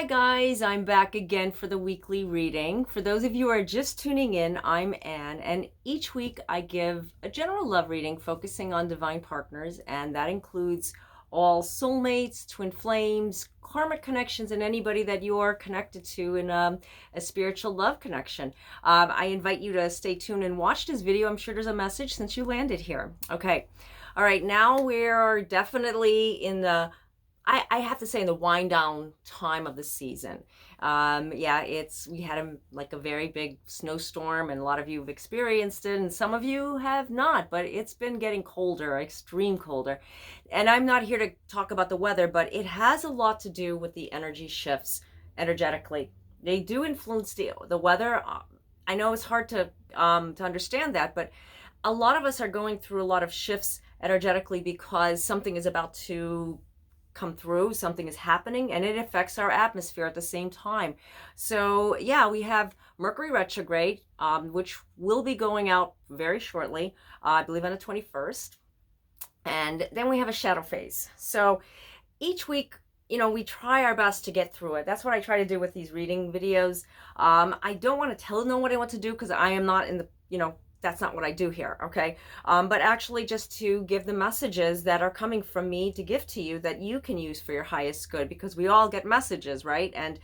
Hi guys, I'm back again for the weekly reading. For those of you who are just tuning in, I'm Anne, and each week I give a general love reading focusing on divine partners, and that includes all soulmates, twin flames, karmic connections, and anybody that you are connected to in a spiritual love connection. I invite you to stay tuned and watch this video. I'm sure there's a message since you landed here. Okay. All right, now we're definitely in the I have to say in the wind down time of the season. Yeah, we had like a very big snowstorm, and a lot of you have experienced it, and some of you have not. But it's been getting colder, extreme colder, and I'm not here to talk about the weather, but it has a lot to do with the energy shifts energetically. They do influence the weather. I know it's hard to understand that, but a lot of us are going through a lot of shifts energetically because something is about to come through, something is happening, and it affects our atmosphere at the same time. So yeah, we have Mercury retrograde, which will be going out very shortly, I believe on the 21st, and then we have a shadow phase. So each week, we try our best to get through it. That's what I try to do with these reading videos. I don't want to tell nobody what to do because I am not in the, that's not what I do here, okay? But actually just to give the messages that are coming from me to give to you that you can use for your highest good, because we all get messages, right? And,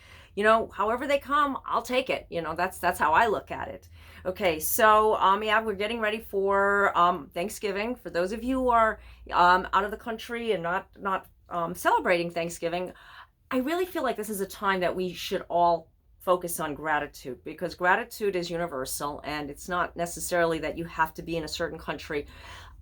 however they come, I'll take it. That's how I look at it. Okay, so yeah, we're getting ready for Thanksgiving. For those of you who are out of the country and not celebrating Thanksgiving, I really feel like this is a time that we should all focus on gratitude, because gratitude is universal, and it's not necessarily that you have to be in a certain country.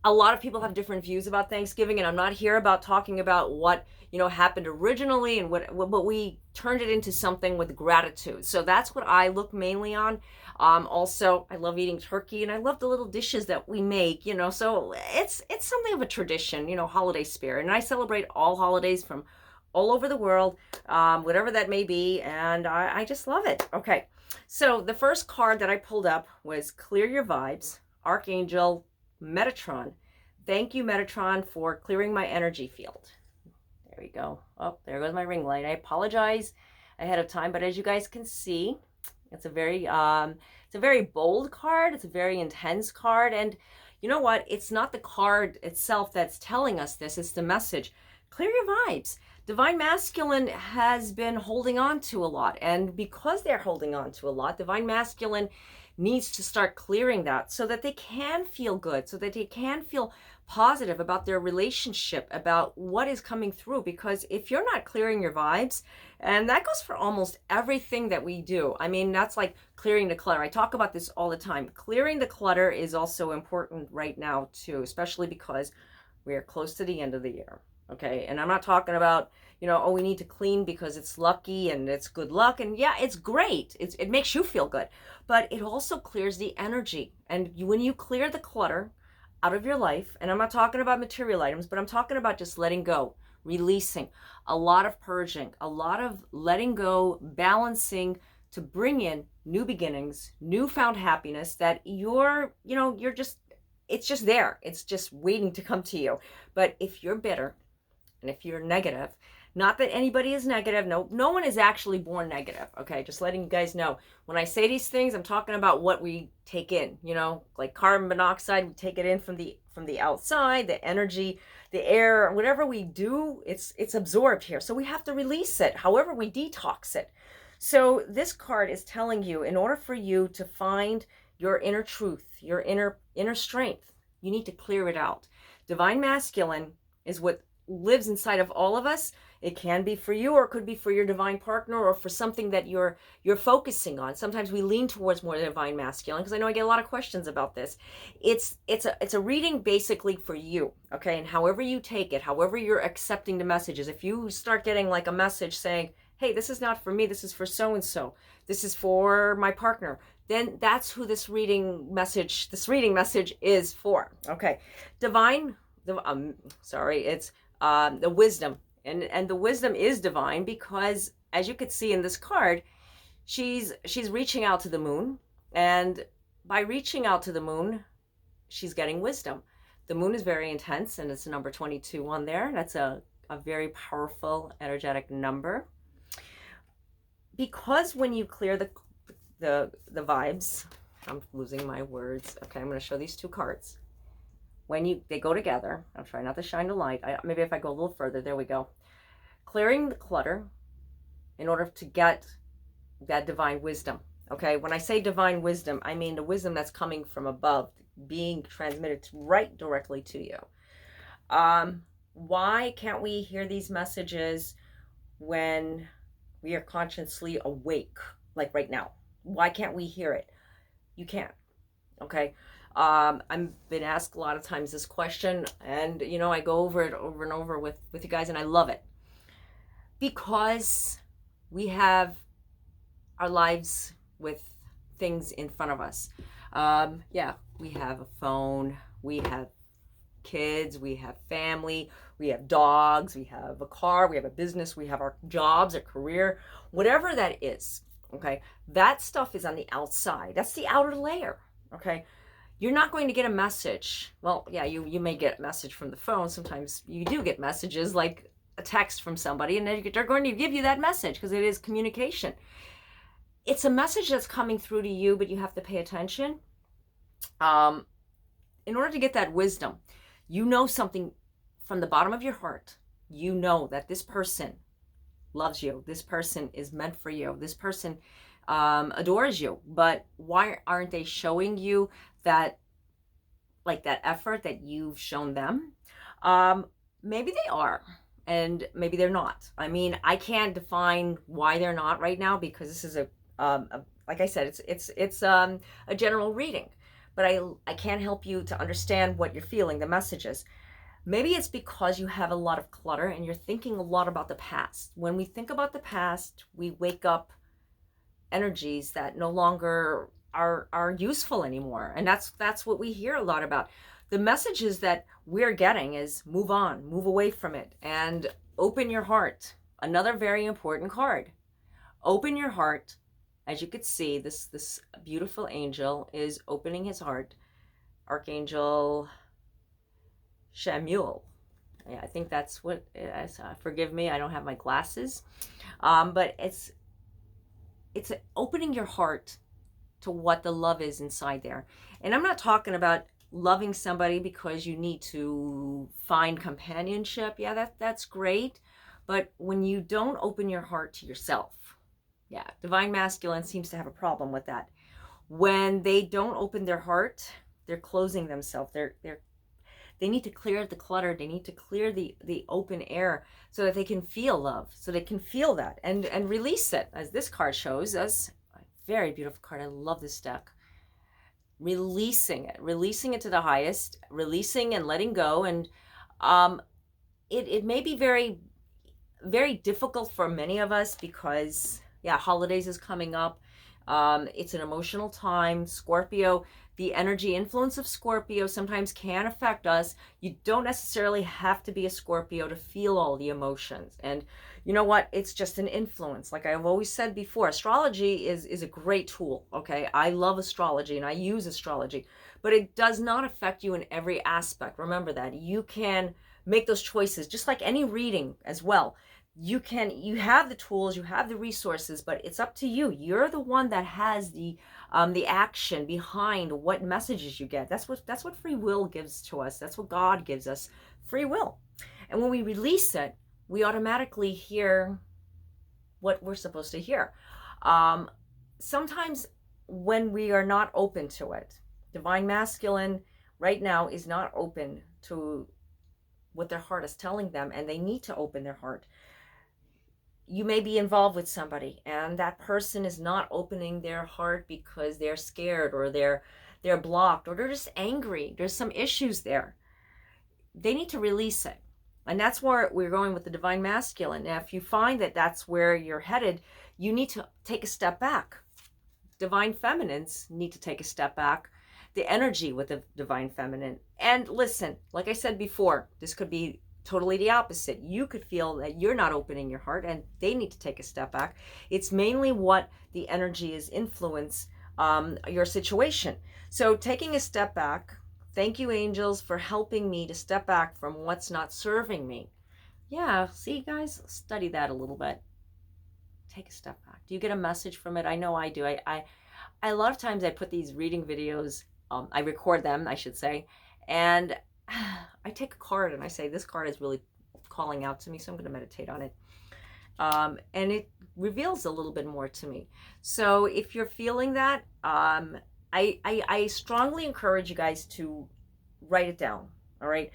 A lot of people have different views about Thanksgiving, and I'm not here about talking about what happened originally and what we turned it into something with gratitude. So that's what I look mainly on. Also, I love eating turkey, and I love the little dishes that we make. So it's something of a tradition, holiday spirit, and I celebrate all holidays from all over the world, whatever that may be, and I just love it. Okay, so the first card that I pulled up was Clear Your Vibes, Archangel Metatron. Thank you, Metatron, for clearing my energy field. There we go. Oh, there goes my ring light. I apologize ahead of time, but as you guys can see, it's a very bold card. It's a very intense card, and you know what? It's not the card itself that's telling us this. It's the message. Clear your vibes. Divine Masculine has been holding on to a lot, and because they're holding on to a lot, Divine Masculine needs to start clearing that so that they can feel good, so that they can feel positive about their relationship, about what is coming through. Because if you're not clearing your vibes, and that goes for almost everything that we do, I mean, that's like clearing the clutter. I talk about this all the time. Clearing the clutter is also important right now too, especially because we are close to the end of the year. Okay, and I'm not talking about, oh, we need to clean because it's lucky and it's good luck. And yeah, it's great. It makes you feel good. But it also clears the energy. And when you clear the clutter out of your life, and I'm not talking about material items, but I'm talking about just letting go, releasing, a lot of purging, a lot of letting go, balancing to bring in new beginnings, newfound happiness that it's just there. It's just waiting to come to you. But if you're bitter, and if you're negative, not that anybody is negative, no one is actually born negative, okay? Just letting you guys know. When I say these things, I'm talking about what we take in, like carbon monoxide, we take it in from the outside, the energy, the air, whatever we do, it's absorbed here. So we have to release it, however we detox it. So this card is telling you, in order for you to find your inner truth, your inner strength, you need to clear it out. Divine Masculine is what lives inside of all of us. It can be for you, or it could be for your divine partner, or for something that you're focusing on. Sometimes we lean towards more Divine Masculine, because I know I get a lot of questions about this. It's a reading basically for you, okay? And however you take it, however you're accepting the messages, if you start getting like a message saying, hey, this is not for me, this is for so and so, this is for my partner, then that's who this reading message is for. Okay, it's the wisdom, and the wisdom is divine, because as you could see in this card, she's reaching out to the moon, and by reaching out to the moon, she's getting wisdom. The moon is very intense, and it's a number 22 on there. That's a very powerful energetic number. because when you clear the vibes, I'm losing my words. Okay, I'm going to show these two cards. When they go together, I'm trying not to shine a light. Maybe if I go a little further, there we go. Clearing the clutter in order to get that divine wisdom. Okay, when I say divine wisdom, I mean the wisdom that's coming from above, being transmitted right directly to you. Why can't we hear these messages when we are consciously awake, like right now? Why can't we hear it? You can't. Okay. I've been asked a lot of times this question, and I go over it over and over with you guys, and I love it because we have our lives with things in front of us. Yeah, we have a phone, we have kids, we have family, we have dogs, we have a car, we have a business, we have our jobs, a career, whatever that is. Okay, that stuff is on the outside. That's the outer layer. Okay, you're not going to get a message. Well, yeah, you may get a message from the phone. Sometimes you do get messages like a text from somebody, and they're going to give you that message because it is communication. It's a message that's coming through to you, but you have to pay attention. In order to get that wisdom, something from the bottom of your heart. You know that this person loves you. This person is meant for you. This person adores you. But why aren't they showing you that, like that effort that you've shown them? Maybe they are, and maybe they're not. I mean, I can't define why they're not right now because this is like I said, it's a general reading. But I can't help you to understand what you're feeling, the messages. Maybe it's because you have a lot of clutter and you're thinking a lot about the past. When we think about the past, we wake up energies that no longer are useful anymore. And that's what we hear a lot about. The messages that we're getting is move on, move away from it, and open your heart. Another very important card. Open your heart. As you could see, this beautiful angel is opening his heart. Archangel Shamuel. Yeah, I think that's what it is. Forgive me, I don't have my glasses. But it's opening your heart to what the love is inside there. And I'm not talking about loving somebody because you need to find companionship. Yeah, that's great. But when you don't open your heart to yourself, yeah, divine masculine seems to have a problem with that. When they don't open their heart, they're closing themselves. They need to clear the clutter. They need to clear the open air so that they can feel love, so they can feel that and release it, as this card shows us. A very beautiful card. I love this deck. Releasing it to the highest, releasing and letting go. And it may be very, very difficult for many of us because, yeah, holidays is coming up. It's an emotional time. Scorpio, the energy influence of Scorpio sometimes can affect us. You don't necessarily have to be a Scorpio to feel all the emotions. And you know what? It's just an influence. Like I've always said before, astrology is a great tool, okay? I love astrology and I use astrology, but it does not affect you in every aspect. Remember that. You can make those choices just like any reading as well. You have the tools, you have the resources, but it's up to you. You're the one that has the action behind what messages you get. That's what free will gives to us. That's what God gives us, free will. And when we release it, we automatically hear what we're supposed to hear. Sometimes when we are not open to it, divine masculine right now is not open to what their heart is telling them, and they need to open their heart. You may be involved with somebody and that person is not opening their heart because they're scared or they're blocked or they're just angry. There's some issues there. They need to release it. And that's where we're going with the divine masculine. Now, if you find that that's where you're headed, you need to take a step back. Divine feminines need to take a step back. The energy with the divine feminine. And listen, like I said before, this could be totally the opposite. You could feel that you're not opening your heart and they need to take a step back. It's mainly what the energy is influence your situation. So taking a step back, thank you angels for helping me to step back from what's not serving me. Yeah, see guys, study that a little bit. take a step back. Do you get a message from it? I know I do. I a lot of times I put these reading videos, I record them, I should say, and I take a card and I say, this card is really calling out to me, so I'm going to meditate on it. And it reveals a little bit more to me. So if you're feeling that, I strongly encourage you guys to write it down. All right.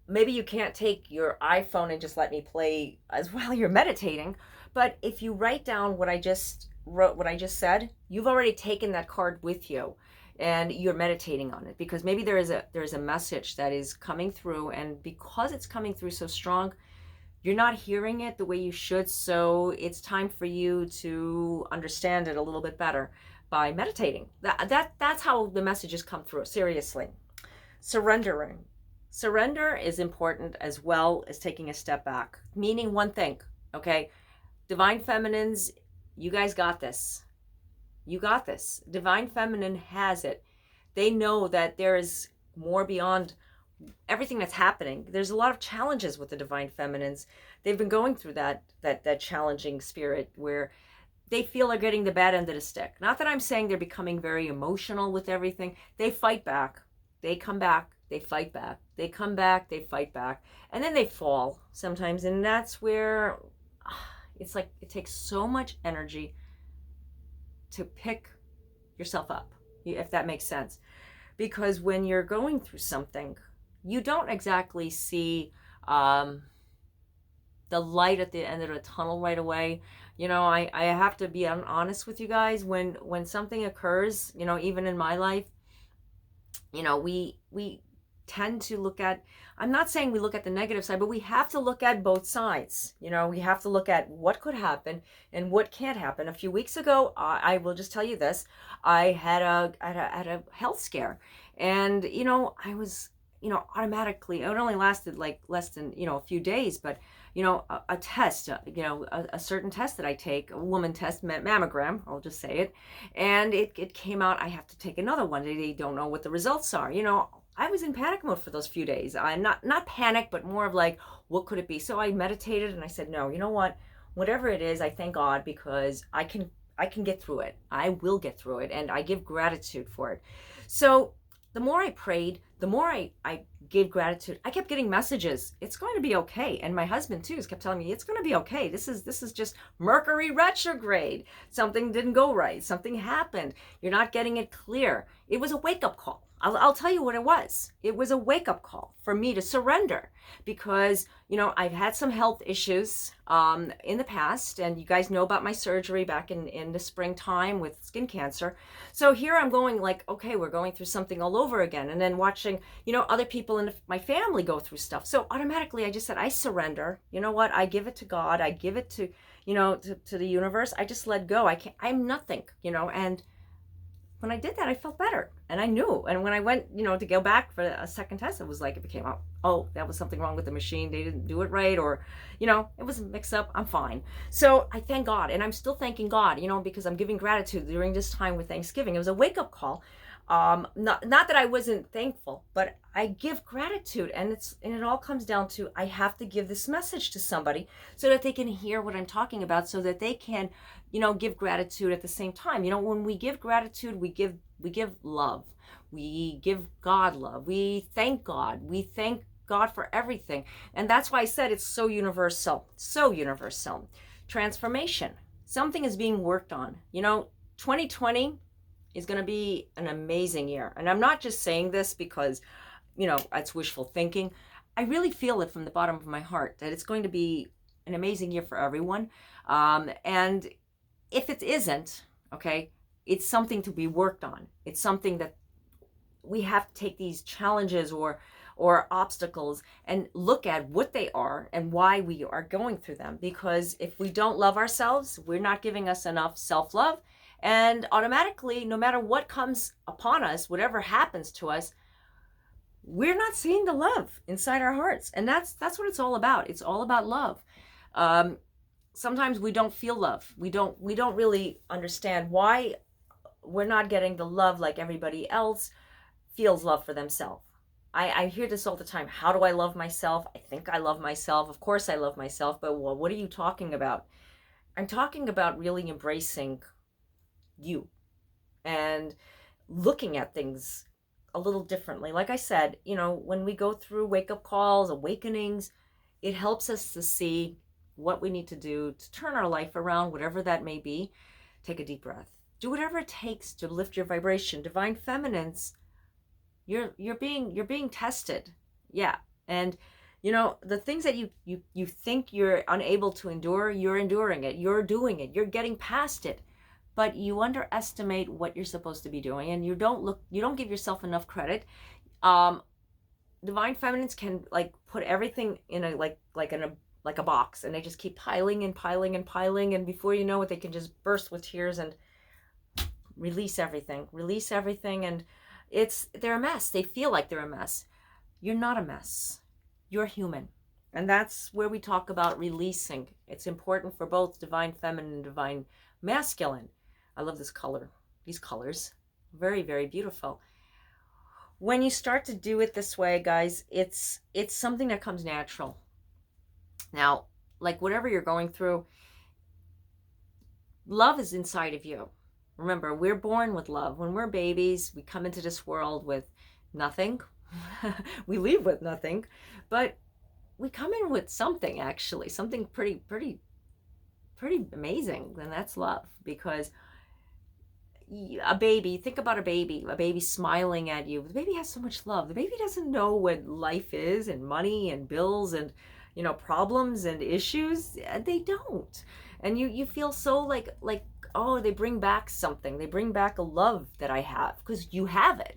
Maybe you can't take your iPhone and just let me play as while you're meditating, but if you write down what I just wrote, what I just said, you've already taken that card with you and you're meditating on it, because maybe there is a message that is coming through, and because it's coming through so strong, you're not hearing it the way you should. So it's time for you to understand it a little bit better by meditating. That's how the messages come through. Seriously. Surrendering. Surrender is important as well as taking a step back, meaning one thing, okay? Divine Feminines, you guys got this. You got this. Divine Feminine has it. They know that there is more beyond everything that's happening. There's a lot of challenges with the Divine Feminines. They've been going through that challenging spirit where they feel they're getting the bad end of the stick. Not that I'm saying they're becoming very emotional with everything. They fight back. They come back. They fight back. They come back. They fight back. And then they fall sometimes. And that's where it's like it takes so much energy to pick yourself up, if that makes sense. Because when you're going through something, you don't exactly see the light at the end of the tunnel right away. You know, I have to be honest with you guys. When something occurs, you know, even in my life, you know, we tend to look at, I'm not saying we look at the negative side, but we have to look at both sides. You know, we have to look at what could happen and what can't happen. A few weeks ago, I will just tell you this, I had a health scare, and, you know, I was, you know, automatically, it only lasted like less than, you know, a few days, but, you know, a test, you know, a certain test that I take, a woman test, mammogram, I'll just say it, and it came out, I have to take another one. They don't know what the results are. You know, I was in panic mode for those few days. I'm not panic, but more of like, what could it be? So I meditated and I said, no, you know what? Whatever it is, I thank God, because I can get through it. I will get through it, and I give gratitude for it. So the more I prayed, the more I gave gratitude, I kept getting messages. It's going to be okay. And my husband too kept telling me, it's going to be okay. This is just Mercury retrograde. Something didn't go right. Something happened. You're not getting it clear. It was a wake-up call. I'll tell you what it was. It was a wake-up call for me to surrender, because, you know, I've had some health issues in the past, and you guys know about my surgery back in the springtime with skin cancer. So here I'm going like, okay, we're going through something all over again, and then watching, you know, other people in my family go through stuff. So automatically I just said, I surrender. You know what? I give it to God. I give it to, you know, to the universe. I just let go. I'm nothing, you know, and when I did that, I felt better, and I knew. And when I went, you know, to go back for a second test, it was like, it became out, oh, that was something wrong with the machine. They didn't do it right, or, you know, it was a mix up. I'm fine. So I thank God, and I'm still thanking God, you know, because I'm giving gratitude during this time with Thanksgiving. It was a wake up call. Not that I wasn't thankful, but I give gratitude, and it all comes down to, I have to give this message to somebody so that they can hear what I'm talking about, so that they can, you know, give gratitude at the same time. You know, when we give gratitude, we give love. We give God love. We thank God. We thank God for everything. And that's why I said it's so universal. So universal. Transformation. Something is being worked on. You know, 2020 is going to be an amazing year. And I'm not just saying this because, you know, it's wishful thinking. I really feel it from the bottom of my heart that it's going to be an amazing year for everyone. And if it isn't, okay, it's something to be worked on. It's something that we have to take these challenges or obstacles and look at what they are and why we are going through them. Because if we don't love ourselves, we're not giving us enough self-love. And automatically, no matter what comes upon us, whatever happens to us, we're not seeing the love inside our hearts. And that's what it's all about. It's all about love. Sometimes we don't feel love. We don't really understand why we're not getting the love like everybody else feels love for themselves. I hear this all the time. How do I love myself? I think I love myself. Of course I love myself, but well, what are you talking about? I'm talking about really embracing you and looking at things a little differently. Like I said, when we go through wake up calls, awakenings, it helps us to see what we need to do to turn our life around, whatever that may be. Take a deep breath. Do whatever it takes to lift your vibration. Divine feminines, you're being tested. Yeah. And the things that you think you're unable to endure, you're enduring it. You're doing it. You're getting past it. But you underestimate what you're supposed to be doing, and you don't give yourself enough credit. um Divine feminines can like put everything in a like a box, and they just keep piling and piling and piling, and before you know it, they can just burst with tears and release everything. And they're a mess. They feel like they're a mess. You're not a mess. You're human. And that's where we talk about releasing. It's important for both divine feminine and divine masculine. I love this color, these colors. Very, very beautiful. When you start to do it this way, guys, it's something that comes natural. Now, like whatever you're going through, love is inside of you. Remember, we're born with love. When we're babies, we come into this world with nothing. We leave with nothing, but we come in with something, actually, something pretty amazing. And that's love. Because a baby, think about a baby smiling at you. The baby has so much love. The baby doesn't know what life is, and money and bills and problems and issues. They don't. And you feel so like, oh, they bring back something. They bring back a love that I have, because you have it.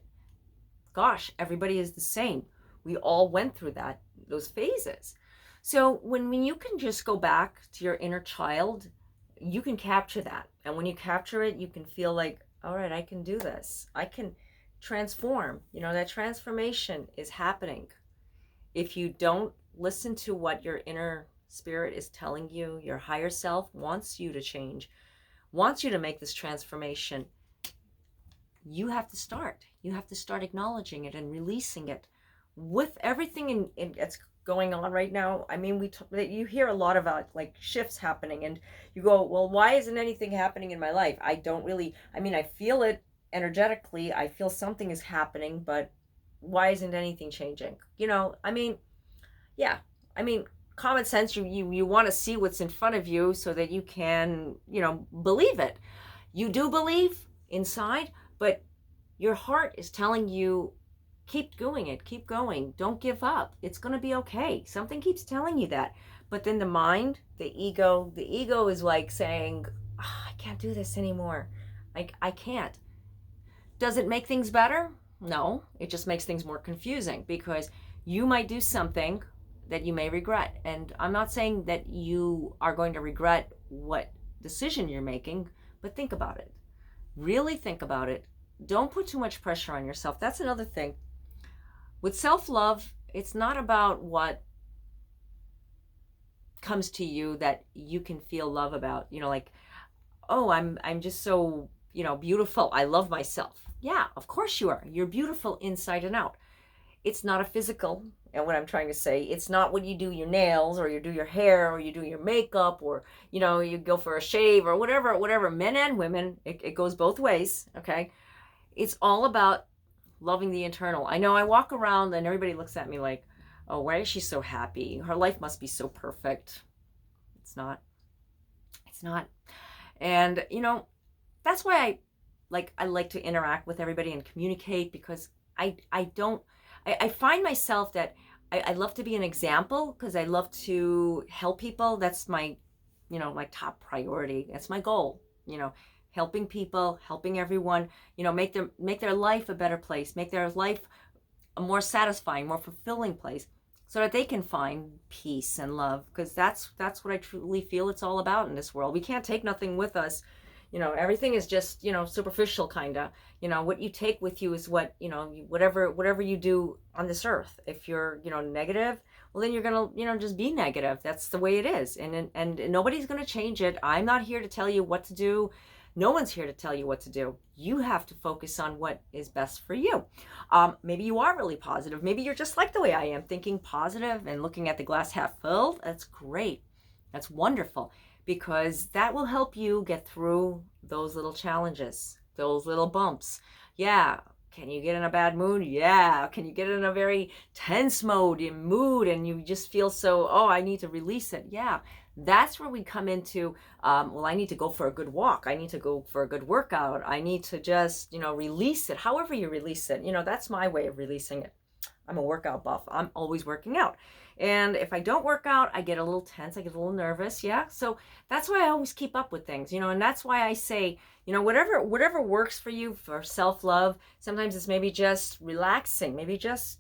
Gosh, everybody is the same. We all went through those phases. So when you can just go back to your inner child, you can capture that. And when you capture it, you can feel like, all right, I can do this. I can transform. That transformation is happening. If you don't listen to what your inner spirit is telling you, your higher self wants you to change, wants you to make this transformation, you have to start. You have to start acknowledging it and releasing it. With everything that's going on right now, I mean, you hear a lot about like shifts happening, and you go, well, why isn't anything happening in my life? I feel it energetically. I feel something is happening, but why isn't anything changing? Yeah. Common sense, you want to see what's in front of you so that you can, believe it. You do believe inside, but your heart is telling you, keep doing it, keep going, don't give up, it's going to be okay. Something keeps telling you that. But then the mind, the ego is like saying, I can't do this anymore. I can't. Does it make things better? No, it just makes things more confusing, because you might do something that you may regret. And I'm not saying that you are going to regret what decision you're making, but think about it. Really think about it. Don't put too much pressure on yourself. That's another thing. With self-love, it's not about what comes to you that you can feel love about. Like, oh, I'm just so, beautiful. I love myself. Yeah, of course you are. You're beautiful inside and out. It's not a physical, and what I'm trying to say, it's not when you do your nails or you do your hair or you do your makeup or, you go for a shave or whatever, men and women, it goes both ways, okay? It's all about loving the internal. I know I walk around and everybody looks at me like, oh, why is she so happy? Her life must be so perfect. It's not. It's not. And, that's why I like to interact with everybody and communicate, because I find myself that I love to be an example, because I love to help people. That's my, my top priority. That's my goal, helping people, helping everyone, make their life a better place, make their life a more satisfying, more fulfilling place, so that they can find peace and love, because that's what I truly feel it's all about in this world. We can't take nothing with us. Everything is just, superficial, kind of. What you take with you is what, whatever you do on this earth. If you're, negative, well, then you're going to, just be negative. That's the way it is. And nobody's going to change it. I'm not here to tell you what to do. No one's here to tell you what to do. You have to focus on what is best for you. Maybe you are really positive. Maybe you're just like the way I am, thinking positive and looking at the glass half full. That's great. That's wonderful. because that will help you get through those little challenges, those little bumps. Yeah. Can you get in a bad mood? Yeah. Can you get in a very tense mood and you just feel so, oh, I need to release it? Yeah. That's where we come into, well, I need to go for a good walk. I need to go for a good workout. I need to just, release it. However you release it, that's my way of releasing it. I'm a workout buff. I'm always working out. And if I don't work out, I get a little tense. I get a little nervous. Yeah. So that's why I always keep up with things, and that's why I say, whatever works for you for self-love. Sometimes it's maybe just relaxing, maybe just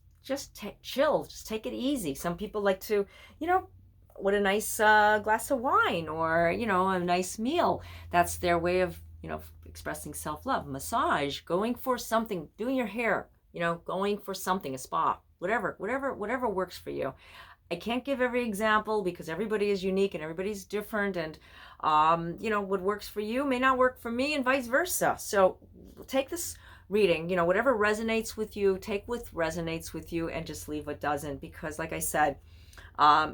chill, just take it easy. Some people like to, with a nice glass of wine or, a nice meal. That's their way of, expressing self-love. Massage, going for something, doing your hair, going for something, a spa, whatever works for you. I can't give every example because everybody is unique and everybody's different, and what works for you may not work for me, and vice versa. So take this reading, whatever resonates with you, take what resonates with you, and just leave what doesn't, because like I said,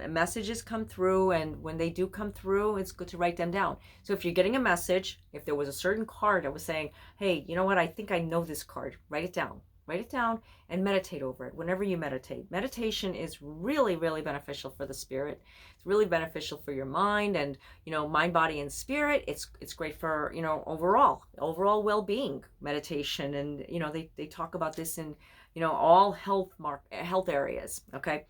messages come through, and when they do come through, it's good to write them down. So if you're getting a message, if there was a certain card that was saying, hey, you know what, I think I know this card, write it down and meditate over it whenever you meditate. Meditation is really, really beneficial for the spirit. It's really beneficial for your mind and, mind, body, and spirit. It's great for, overall well-being, meditation. And, they talk about this in, all health areas. Okay.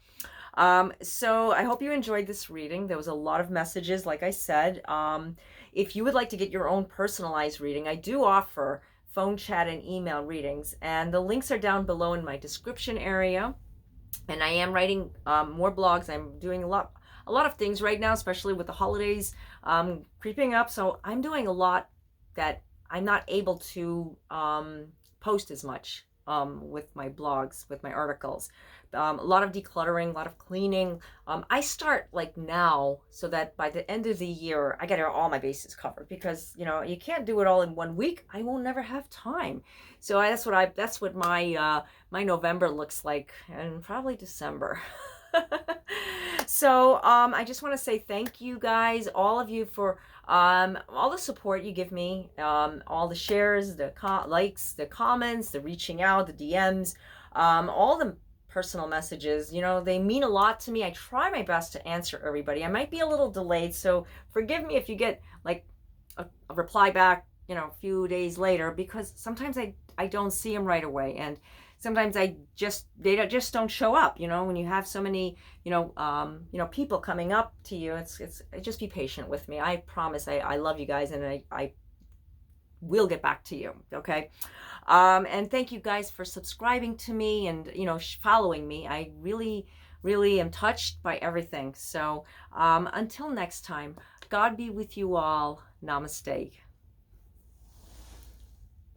So I hope you enjoyed this reading. There was a lot of messages, like I said. If you would like to get your own personalized reading, I do offer phone chat and email readings, and the links are down below in my description area. And I am writing more blogs. I'm doing a lot of things right now, especially with the holidays creeping up. So I'm doing a lot that I'm not able to post as much with my blogs, with my articles. A lot of decluttering, a lot of cleaning. I start like now so that by the end of the year, I get all my bases covered, because, you can't do it all in 1 week. I will never have time. So that's what my November looks like, and probably December. So I just want to say thank you guys, all of you, for all the support you give me, all the shares, the likes, the comments, the reaching out, the DMs, all the personal messages. They mean a lot to me. I try my best to answer everybody. I might be a little delayed, so forgive me if you get like a reply back, a few days later, because sometimes I don't see them right away, and sometimes they just don't show up. When you have so many, people coming up to you, it's just be patient with me. I promise. I love you guys, and I will get back to you. Okay. And thank you guys for subscribing to me and, following me. I really, really am touched by everything. So until next time, God be with you all. Namaste.